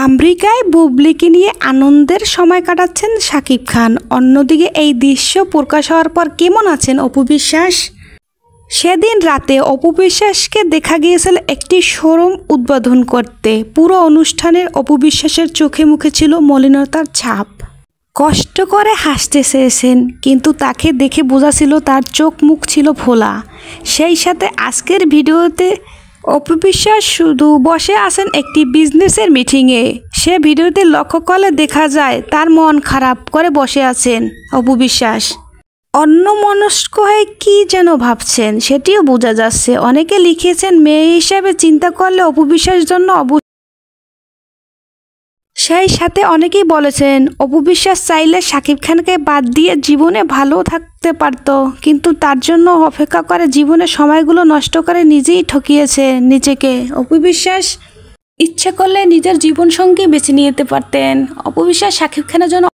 আমেরিকায় বুবলিকে নিয়ে আনন্দের সময় কাটাচ্ছেন শাকিব খান। অন্যদিকে এই দৃশ্য প্রকাশ হওয়ার পর কেমন আছেন অপু বিশ্বাস? সেদিন রাতে অপু বিশ্বাসকে দেখা গিয়েছিল একটি শোরুম উদ্বোধন করতে। পুরো অনুষ্ঠানের অপু বিশ্বাসের চোখে মুখে ছিল মলিনতার ছাপ। কষ্ট করে হাসতে চেয়েছেন, কিন্তু তাকে দেখে বোঝা ছিল তার চোখ মুখ ছিল ফোলা। সেই সাথে আজকের ভিডিওতে অপু বিশ্বাস শুধু বসে আছেন একটি বিজনেসের মিটিংয়ে। সে ভিডিওতে লক্ষ্য করলে দেখা যায় তার মন খারাপ করে বসে আছেন অপু বিশ্বাস। অন্যমনস্ক হয়ে কী যেন ভাবছেন সেটিও বোঝা যাচ্ছে। অনেকে লিখেছেন মেয়ে হিসেবে চিন্তা করলে অপু বিশ্বাসের জন্য সেই সাথে অনেকেই বলেছেন অপু বিশ্বাস চাইলে শাকিব খানকে বাদ দিয়ে জীবনে ভালো থাকতে পারত, কিন্তু তার জন্য অপেক্ষা করে জীবনের সময়গুলো নষ্ট করে নিজেই ঠকিয়েছে নিজেকে। অপু বিশ্বাস ইচ্ছে করলে নিজের জীবনসঙ্গী বেছে নিতে পারতেন। অপু বিশ্বাস শাকিব খানের জন্য